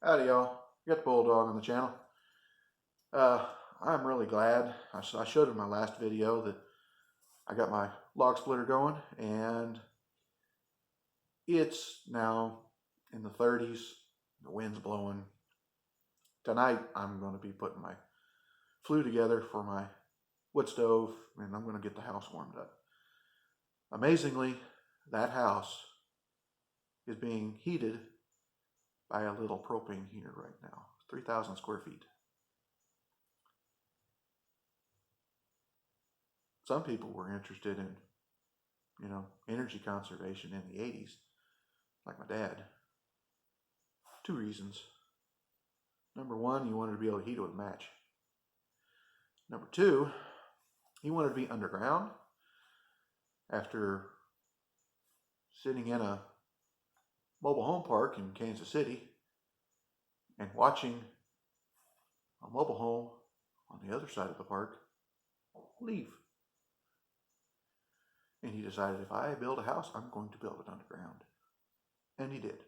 Howdy, y'all. You got the Bulldog on the channel. I'm really glad. I showed in my last video that I got my log splitter going, and it's now in the 30s. The wind's blowing. Tonight, I'm going to be putting my flue together for my wood stove, and I'm going to get the house warmed up. Amazingly, that house is being heated by a little propane heater right now. 3,000 square feet. Some people were interested in, energy conservation in the 80s, like my dad. Two reasons. Number one, he wanted to be able to heat it with a match. Number two, he wanted to be underground after sitting in a mobile home park in Kansas City and watching a mobile home on the other side of the park leave. And he decided, if I build a house, I'm going to build it underground. And he did.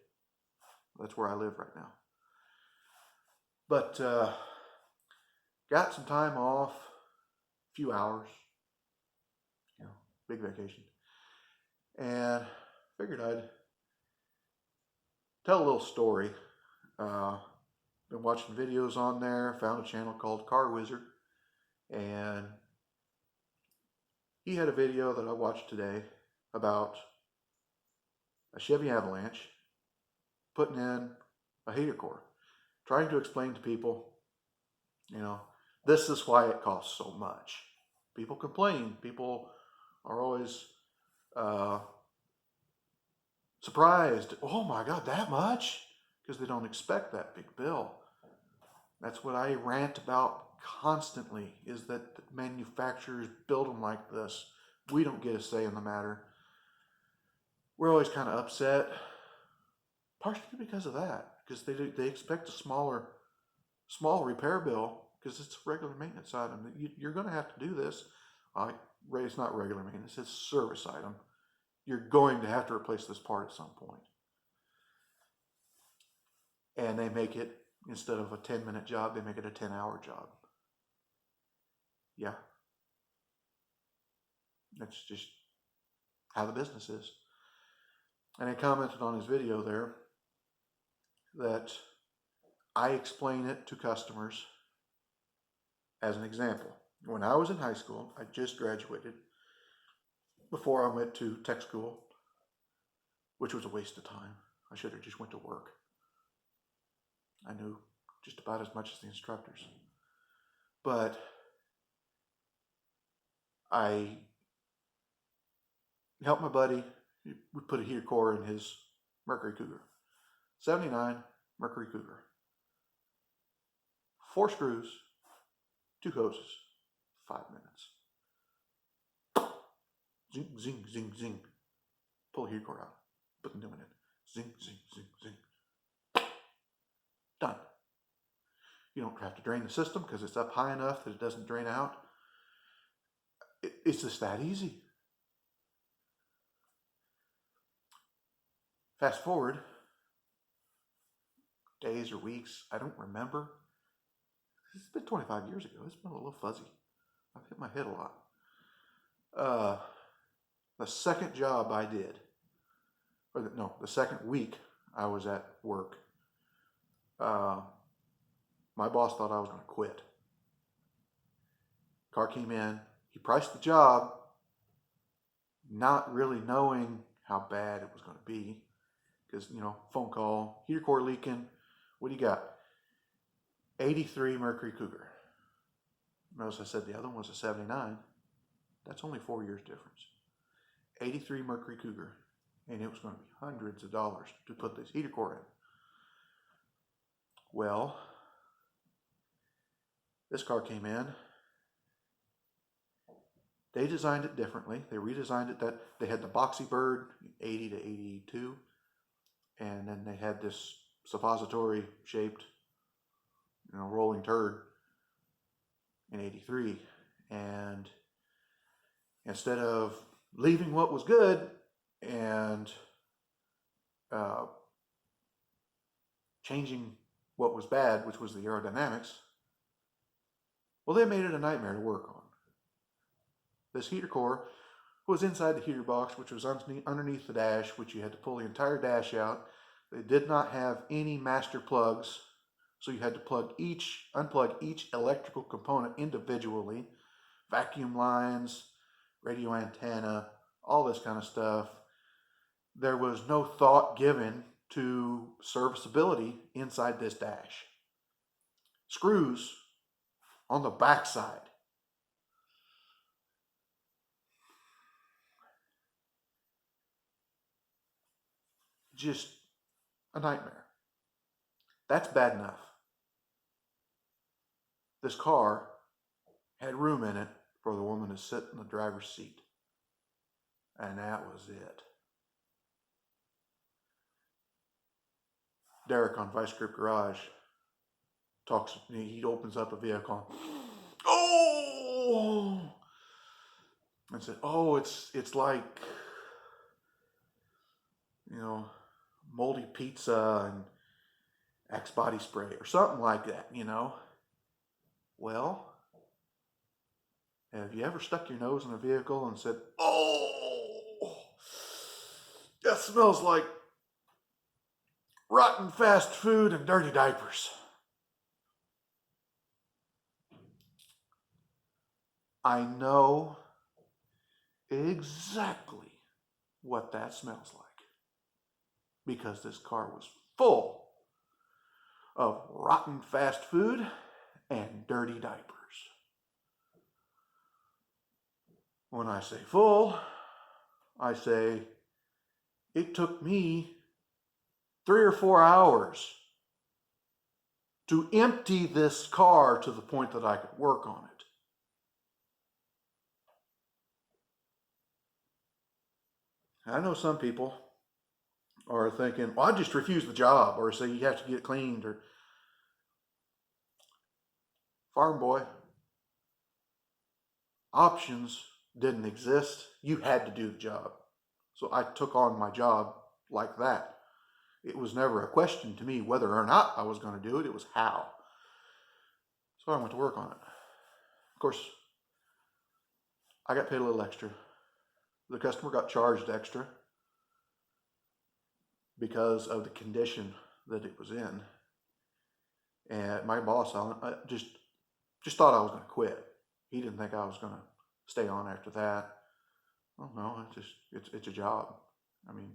That's where I live right now. But got some time off, a few hours, big vacation. And figured I'd tell a little story. Been watching videos on there, found a channel called Car Wizard, and he had a video that I watched today about a Chevy Avalanche putting in a heater core, trying to explain to people, this is why it costs so much. People complain. People are always surprised. Oh my God, that much? Because they don't expect that big bill. That's what I rant about constantly, is that the manufacturers build them like this. We don't get a say in the matter. We're always kind of upset, partially because of that, because they expect a small repair bill, because it's a regular maintenance item. You're going to have to do this. It's not regular maintenance, it's a service item. You're going to have to replace this part at some point. And they make it, instead of a 10-minute job, they make it a 10-hour job. Yeah. That's just how the business is. And he commented on his video there that I explain it to customers as an example. When I was in high school, I just graduated before I went to tech school, which was a waste of time. I should have just went to work. I knew just about as much as the instructors. But I helped my buddy. We put a heater core in his Mercury Cougar. 79 Mercury Cougar. 4 screws, 2 hoses, 5 minutes. Zing, zing, zing, zing. Pull the heater core out. Put the new one in. Zing, zing, zing, zing. Done. You don't have to drain the system because it's up high enough that it doesn't drain out. It's just that easy. Fast forward days or weeks, I don't remember. It's been 25 years ago. It's been a little fuzzy. I've hit my head a lot. The second job I did, the second week I was at work, my boss thought I was going to quit. Car came in. He priced the job, not really knowing how bad it was going to be. Because, phone call, heater core leaking. What do you got? 83 Mercury Cougar. Notice I said the other one was a 79. That's only 4 years difference. 83 Mercury Cougar. And it was going to be hundreds of dollars to put this heater core in. Well, this car came in. They designed it differently. They redesigned it. That they had the Boxy Bird, 80 to 82. And then they had this suppository shaped, rolling turd in 83. And instead of leaving what was good and changing what was bad, which was the aerodynamics, well, they made it a nightmare to work on. This heater core was inside the heater box, which was underneath the dash, which you had to pull the entire dash out. They did not have any master plugs, so you had to unplug each electrical component individually. Vacuum lines, radio antenna, all this kind of stuff. There was no thought given to serviceability inside this dash. Screws on the backside. Just a nightmare. That's bad enough. This car had room in it for the woman to sit in the driver's seat. And that was it. Derek on Vice Grip Garage talks to me. He opens up a vehicle. Oh! And said, oh, it's like, moldy pizza and Axe body spray or something like that, Well, have you ever stuck your nose in a vehicle and said, oh, that smells like rotten fast food and dirty diapers? I know exactly what that smells like because this car was full of rotten fast food and dirty diapers. When I say full, I say it took me 3 or 4 hours to empty this car to the point that I could work on it. I know some people are thinking, well, I just refuse the job, or say you have to get it cleaned, or farm boy. Options didn't exist. You had to do the job. So I took on my job like that. It was never a question to me whether or not I was going to do it. It was how. So I went to work on it. Of course, I got paid a little extra. The customer got charged extra because of the condition that it was in. And my boss, I just thought I was going to quit. He didn't think I was going to stay on after that. Oh no, it's a job. I mean,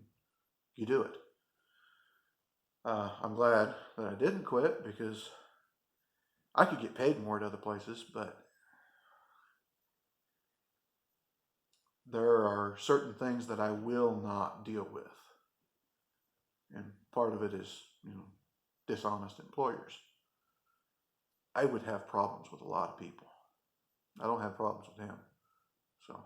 you do it. I'm glad that I didn't quit because I could get paid more at other places, but there are certain things that I will not deal with. And part of it is, dishonest employers. I would have problems with a lot of people. I don't have problems with him. So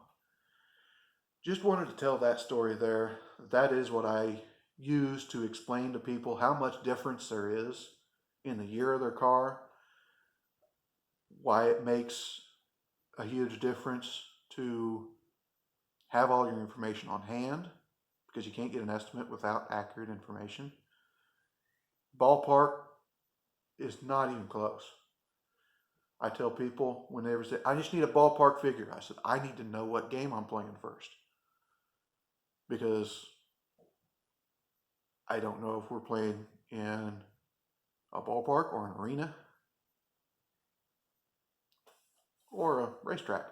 just wanted to tell that story there. That is what I use to explain to people how much difference there is in the year of their car, why it makes a huge difference to have all your information on hand, because you can't get an estimate without accurate information. Ballpark is not even close. I tell people when they ever say, I just need a ballpark figure. I said, I need to know what game I'm playing first. Because I don't know if we're playing in a ballpark or an arena or a racetrack.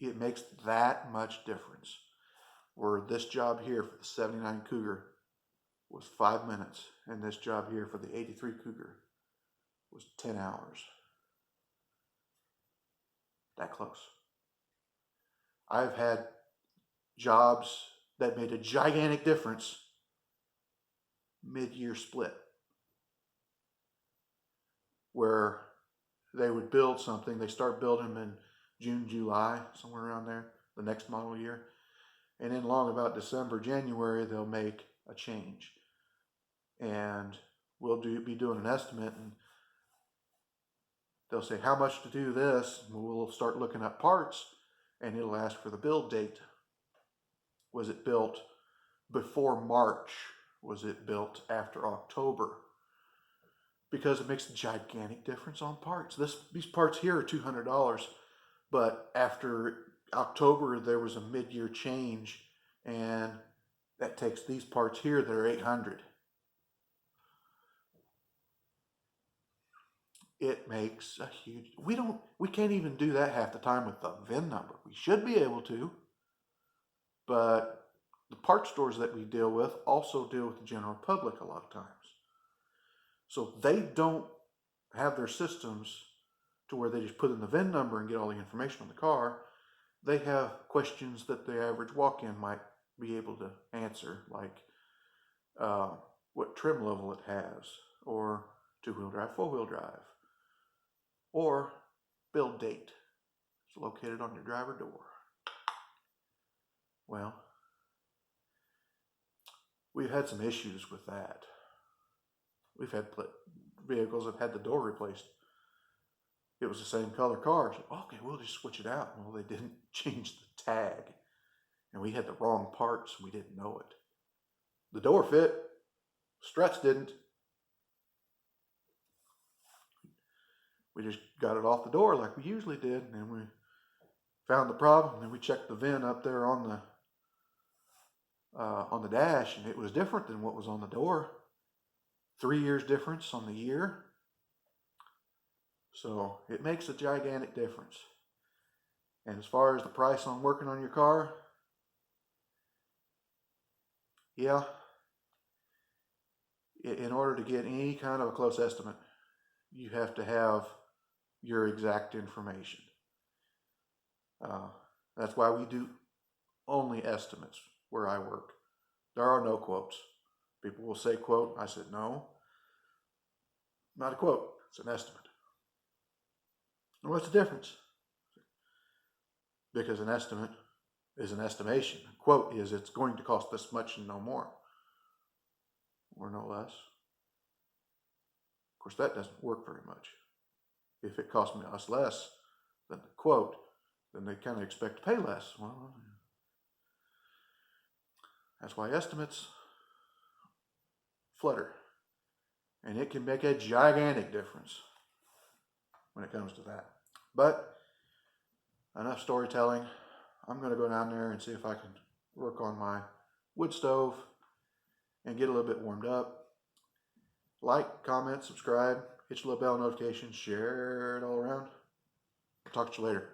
It makes that much difference. Where this job here for the 79 Cougar was 5 minutes, and this job here for the 83 Cougar was 10 hours. That close. I've had jobs that made a gigantic difference mid-year split, where they would build something. They start building them in June, July, somewhere around there, the next model year. And then long about December, January, they'll make a change. And we'll be doing an estimate, and they'll say, how much to do this? And we'll start looking at parts, and it'll ask for the build date. Was it built before March was it built after October, because it makes a gigantic difference on parts. These parts here are $200, but after October there was a mid-year change, and that takes these parts here that are $800. It makes a huge. We can't even do that half the time with the VIN number. We should be able to, but the parts stores that we deal with also deal with the general public a lot of times. So they don't have their systems to where they just put in the VIN number and get all the information on the car. They have questions that the average walk-in might be able to answer, like what trim level it has, or two-wheel drive, four-wheel drive, or build date. It's located on your driver door. Well, we've had some issues with that. We've had vehicles that had the door replaced. It was the same color car. So, okay, we'll just switch it out. Well, they didn't change the tag, and we had the wrong parts. We didn't know it. The door fit. Struts didn't. We just got it off the door like we usually did, and then we found the problem. And then we checked the VIN up there on the dash, and it was different than what was on the door. 3 years difference on the year. So it makes a gigantic difference. And as far as the price on working on your car, yeah, in order to get any kind of a close estimate, you have to have your exact information. That's why we do only estimates where I work. There are no quotes. People will say quote. I said, no, not a quote. It's an estimate. And what's the difference? Because an estimate is an estimation. A quote is it's going to cost this much and no more, or no less. Of course, that doesn't work very much. If it costs us less than the quote, then they kind of expect to pay less. Well, that's why estimates flutter. And it can make a gigantic difference when it comes to that. But enough storytelling. I'm going to go down there and see if I can work on my wood stove and get a little bit warmed up. Like, comment, subscribe, hit your little bell notifications, share it all around. I'll talk to you later.